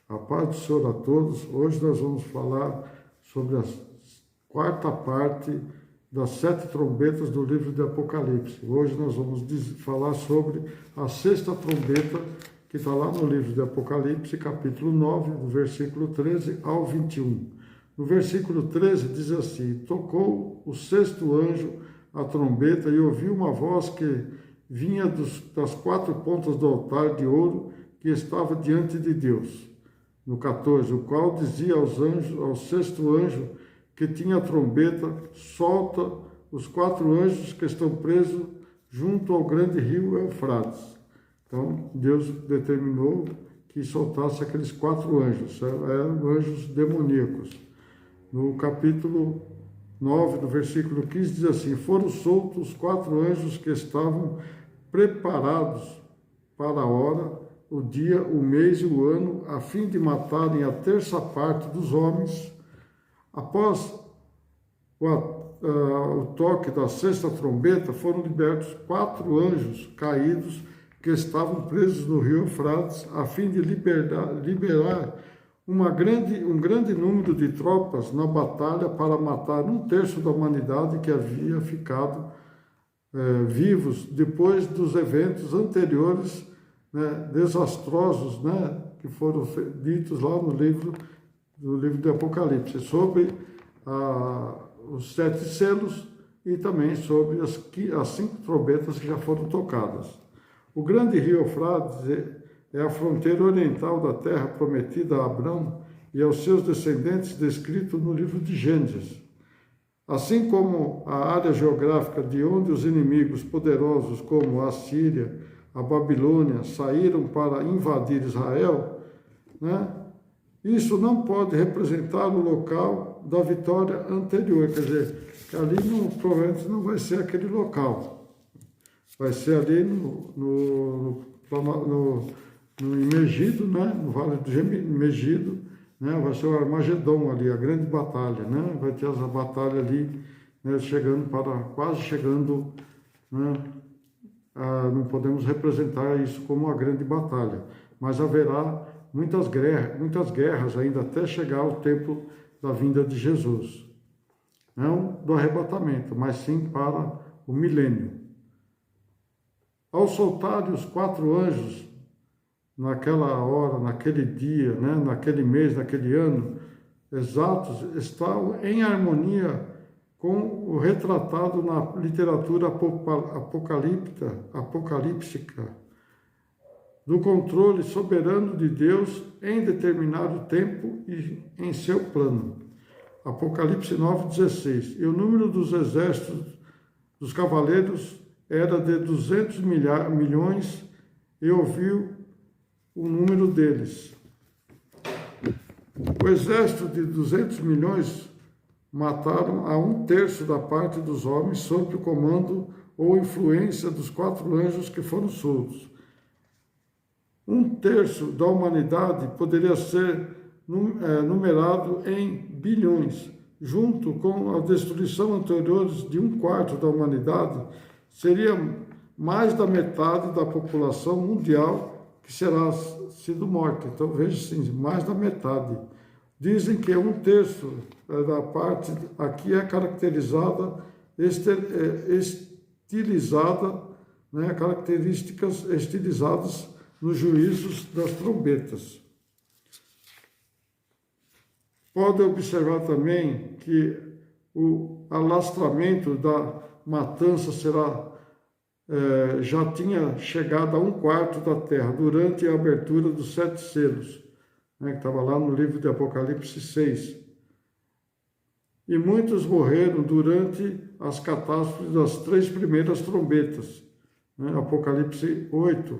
A paz do Senhor a todos. Hoje nós vamos falar sobre a quarta parte das 7 trombetas do livro de Apocalipse. Hoje nós vamos falar sobre a sexta trombeta, que está lá no livro de Apocalipse, capítulo 9, do versículo 13 ao 21. No versículo 13 diz assim: tocou o sexto anjo a trombeta e ouvi uma voz que vinha das 4 pontas do altar de ouro que estava diante de Deus. No 14, o qual dizia ao sexto anjo que tinha a trombeta: solta os 4 anjos que estão presos junto ao grande rio Eufrates. Então, Deus determinou que soltasse aqueles 4 anjos, eram anjos demoníacos. No capítulo 9, do versículo 15, diz assim: foram soltos os 4 anjos que estavam preparados para a hora, o dia, o mês e o ano, a fim de matarem a terça parte dos homens. Após o toque da sexta trombeta, foram libertos 4 anjos caídos que estavam presos no rio Eufrates, a fim de liberar um grande número de tropas na batalha para matar 1/3 da humanidade que havia ficado vivos depois dos eventos anteriores, desastrosos, que foram ditos lá no livro de Apocalipse, sobre os 7 selos e também sobre as 5 trombetas que já foram tocadas. O grande rio Eufrates é a fronteira oriental da terra prometida a Abrão e aos seus descendentes, descrito no livro de Gênesis. Assim como a área geográfica de onde os inimigos poderosos como a Síria, a Babilônia, saíram para invadir Israel, isso não pode representar o local da vitória anterior, quer dizer, que ali provavelmente não vai ser aquele local, vai ser ali no Megido, no Vale do Megido, vai ser o Armagedon ali, a grande batalha, vai ter essa batalha ali, quase chegando, não podemos representar isso como uma grande batalha, mas haverá muitas guerras ainda até chegar ao tempo da vinda de Jesus. Não do arrebatamento, mas sim para o milênio. Ao soltarem os 4 anjos, naquela hora, naquele dia, naquele mês, naquele ano, exatos, estão em harmonia com o retratado na literatura apocalíptica, do controle soberano de Deus em determinado tempo e em seu plano. Apocalipse 9,16. E o número dos exércitos dos cavaleiros era de 200 milhões, e ouviu o número deles. O exército de 200 milhões mataram a 1/3 da parte dos homens sob o comando ou influência dos 4 anjos que foram soltos. 1/3 da humanidade poderia ser numerado em bilhões. Junto com a destruição anterior de 1/4 da humanidade, seria mais da metade da população mundial que será sido morta. Então, veja assim, mais da metade. Dizem que 1/3 da parte aqui é caracterizada, estilizada, características estilizadas nos juízos das trombetas. Pode observar também que o alastramento da matança já tinha chegado a 1/4 da terra durante a abertura dos 7 selos, que estava lá no livro de Apocalipse 6. E muitos morreram durante as catástrofes das 3 primeiras trombetas, Apocalipse 8,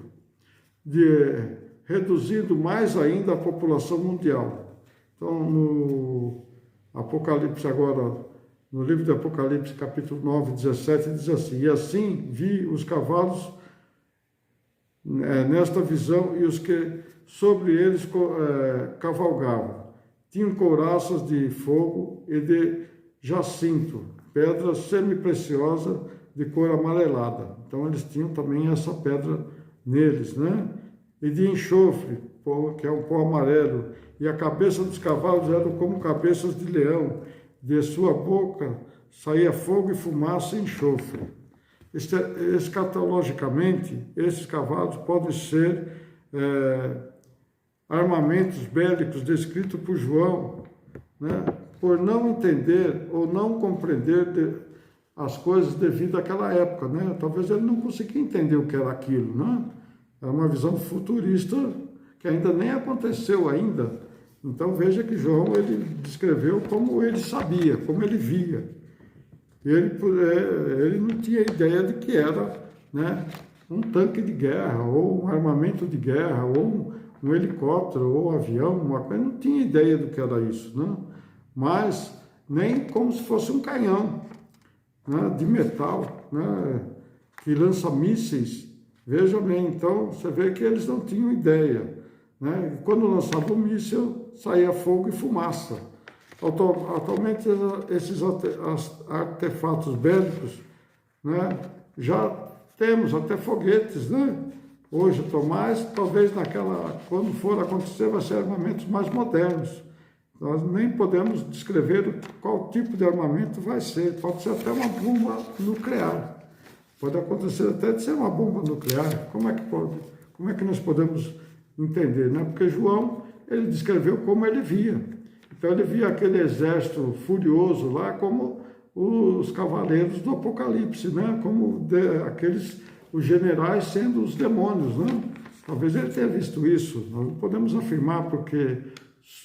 reduzindo mais ainda a população mundial. Então, no Apocalipse agora, no livro de Apocalipse, capítulo 9, 17, diz assim: e assim vi os cavalos nesta visão, e os que sobre eles cavalgavam. Tinham couraças de fogo e de jacinto, pedra semi-preciosa de cor amarelada. Então, eles tinham também essa pedra neles, E de enxofre, que é um pó amarelo, e a cabeça dos cavalos eram como cabeças de leão, de sua boca saía fogo e fumaça e enxofre. Escatologicamente, esses cavalos podem ser armamentos bélicos descritos por João, né, por não entender ou não compreender as coisas devido àquela época, né? Talvez ele não conseguia entender o que era aquilo, né? É uma visão futurista que ainda nem aconteceu ainda. Então veja que João ele descreveu como ele sabia, como ele via. Ele não tinha ideia de que era, né, um tanque de guerra, ou um armamento de guerra, ou um helicóptero, ou um avião, uma coisa. Ele não tinha ideia do que era isso, né? Mas nem como se fosse um canhão, né, de metal, né, que lança mísseis. Veja bem, então você vê que eles não tinham ideia, né? E quando lançava o míssil, saía fogo e fumaça. Atualmente, esses artefatos bélicos, né, já temos até foguetes, né? Hoje, Tomás, talvez quando for acontecer, vai ser armamentos mais modernos. Nós nem podemos descrever qual tipo de armamento vai ser. Pode ser até uma bomba nuclear. Pode acontecer até de ser uma bomba nuclear. Como é que pode? Como é que nós podemos entender, né? Porque João, ele descreveu como ele via. Então ele via aquele exército furioso lá como os cavaleiros do Apocalipse, né? Como os generais sendo os demônios, né? Talvez ele tenha visto isso. Nós não podemos afirmar porque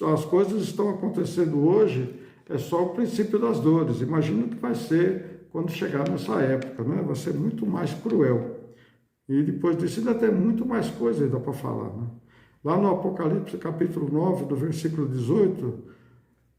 as coisas estão acontecendo hoje, é só o princípio das dores. Imagina o que vai ser quando chegar nessa época, né? Vai ser muito mais cruel. E depois disso ainda tem muito mais coisa ainda para falar, né? Lá no Apocalipse, capítulo 9, do versículo 18,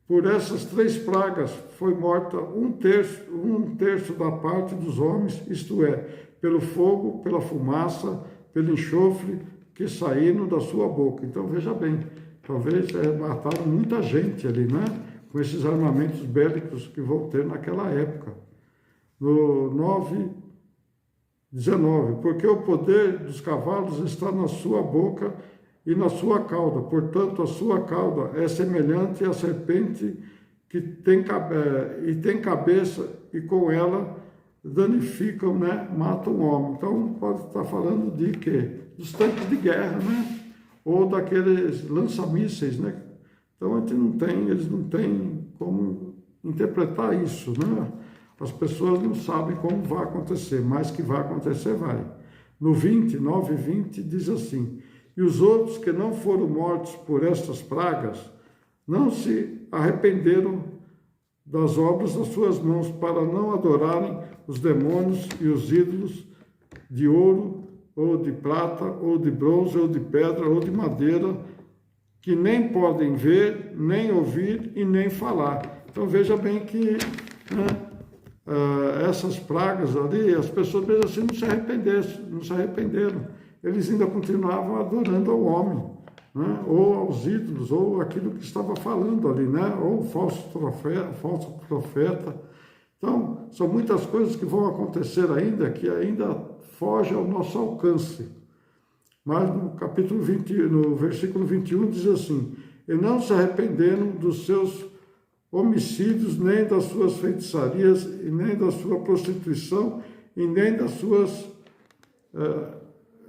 por essas 3 pragas foi morta um terço da parte dos homens, isto é, pelo fogo, pela fumaça, pelo enxofre que saíram da sua boca. Então veja bem, talvez mataram muita gente ali, né? Com esses armamentos bélicos que vão ter naquela época. No 9:19, porque o poder dos cavalos está na sua boca e na sua cauda, portanto a sua cauda é semelhante à serpente que tem cabeça e com ela danificam, né? Matam o homem. Então pode estar falando de quê? Dos tanques de guerra, né? Ou daqueles lança-mísseis, né? Então eles não têm como interpretar isso, né? As pessoas não sabem como vai acontecer, mas que vai acontecer, vai. No 9:20 diz assim: e os outros que não foram mortos por estas pragas não se arrependeram das obras das suas mãos para não adorarem os demônios e os ídolos de ouro, ou de prata, ou de bronze, ou de pedra, ou de madeira, que nem podem ver, nem ouvir e nem falar. Então veja bem que, né, essas pragas ali, as pessoas mesmo assim não se arrependeram. Eles ainda continuavam adorando ao homem, né, ou aos ídolos, ou aquilo que estava falando ali, né, ou falso profeta. Então, são muitas coisas que vão acontecer ainda, que ainda fogem ao nosso alcance. Mas no capítulo 20, no versículo 21 diz assim: e não se arrependeram dos seus homicídios, nem das suas feitiçarias, e nem da sua prostituição, e nem das suas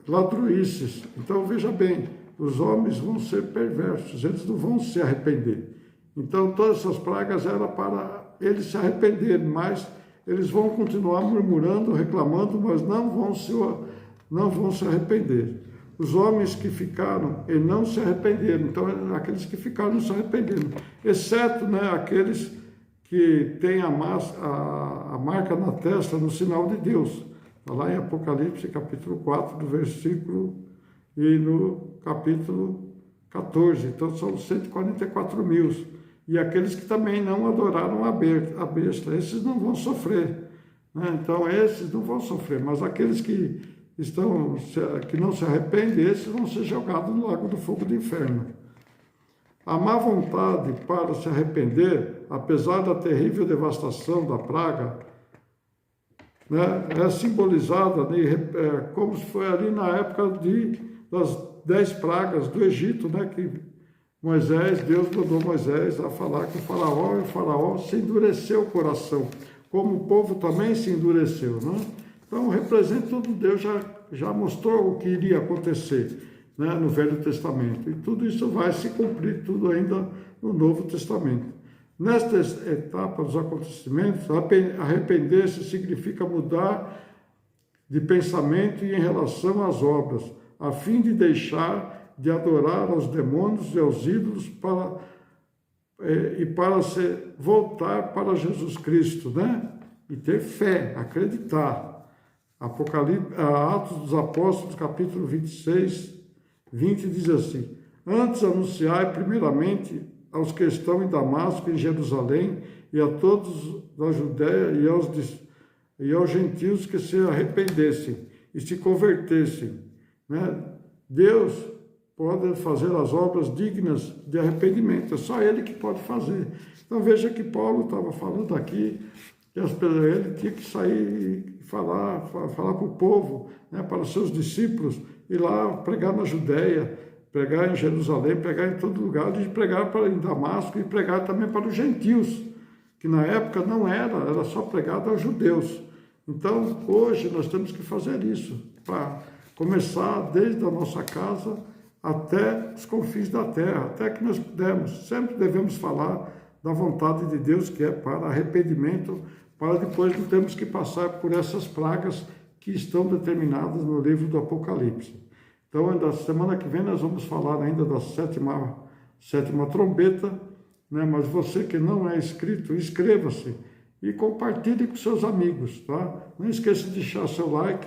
ladruices. Então veja bem, os homens vão ser perversos, eles não vão se arrepender. Então todas essas pragas eram para eles se arrependerem, mas eles vão continuar murmurando, reclamando, mas não vão se arrepender. Os homens que ficaram e não se arrependeram, então aqueles que ficaram não se arrependeram, exceto, né, aqueles que têm a marca na testa no sinal de Deus. Está lá em Apocalipse, capítulo 4, do versículo, e no capítulo 14. Então são 144 mil. E aqueles que também não adoraram a besta, esses não vão sofrer, né? Então esses não vão sofrer, mas aqueles que não se arrependem, esses vão ser jogados no lago do fogo do inferno. A má vontade para se arrepender, apesar da terrível devastação da praga, né, é simbolizada como se foi ali na época 10 pragas do Egito, né, que Deus mandou Moisés a falar com o faraó, e o faraó se endureceu o coração, como o povo também se endureceu, né? Então, representa tudo, Deus já mostrou o que iria acontecer, né, no Velho Testamento, e tudo isso vai se cumprir, tudo ainda no Novo Testamento. Nesta etapa dos acontecimentos, arrepender-se significa mudar de pensamento e em relação às obras, a fim de deixar de adorar aos demônios e aos ídolos para voltar para Jesus Cristo, né? E ter fé, acreditar. Atos dos Apóstolos, capítulo 26, 20, diz assim: antes anunciai primeiramente aos que estão em Damasco, em Jerusalém, e a todos da Judéia e aos gentios que se arrependessem e se convertessem, né? Deus pode fazer as obras dignas de arrependimento, é só Ele que pode fazer. Então veja que Paulo estava falando aqui, que ele tinha que sair e falar para o povo, né, para os seus discípulos, ir lá pregar na Judéia, pregar em Jerusalém, pregar em todo lugar, e pregar em Damasco e pregar também para os gentios, que na época não era só pregado aos judeus. Então, hoje nós temos que fazer isso, para começar desde a nossa casa até os confins da terra, até que nós pudermos. Sempre devemos falar da vontade de Deus, que é para arrependimento, para depois não termos que passar por essas pragas que estão determinadas no livro do Apocalipse. Então, na semana que vem nós vamos falar ainda da sétima trombeta, né? Mas você que não é inscrito, inscreva-se e compartilhe com seus amigos, tá? Não esqueça de deixar seu like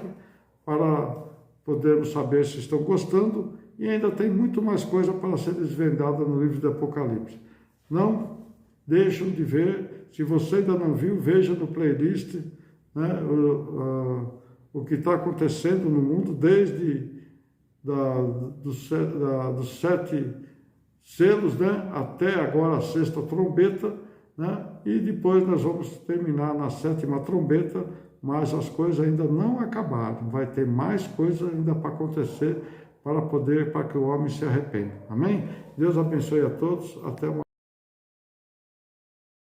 para podermos saber se estão gostando, e ainda tem muito mais coisa para ser desvendada no livro do Apocalipse. Não deixem de ver, se você ainda não viu, veja no playlist, né, o que está acontecendo no mundo, desde dos 7 selos, né, até agora a 6ª trombeta, né, e depois nós vamos terminar na 7ª trombeta, mas as coisas ainda não acabaram, vai ter mais coisas ainda para acontecer para que o homem se arrependa. Amém? Deus abençoe a todos, até uma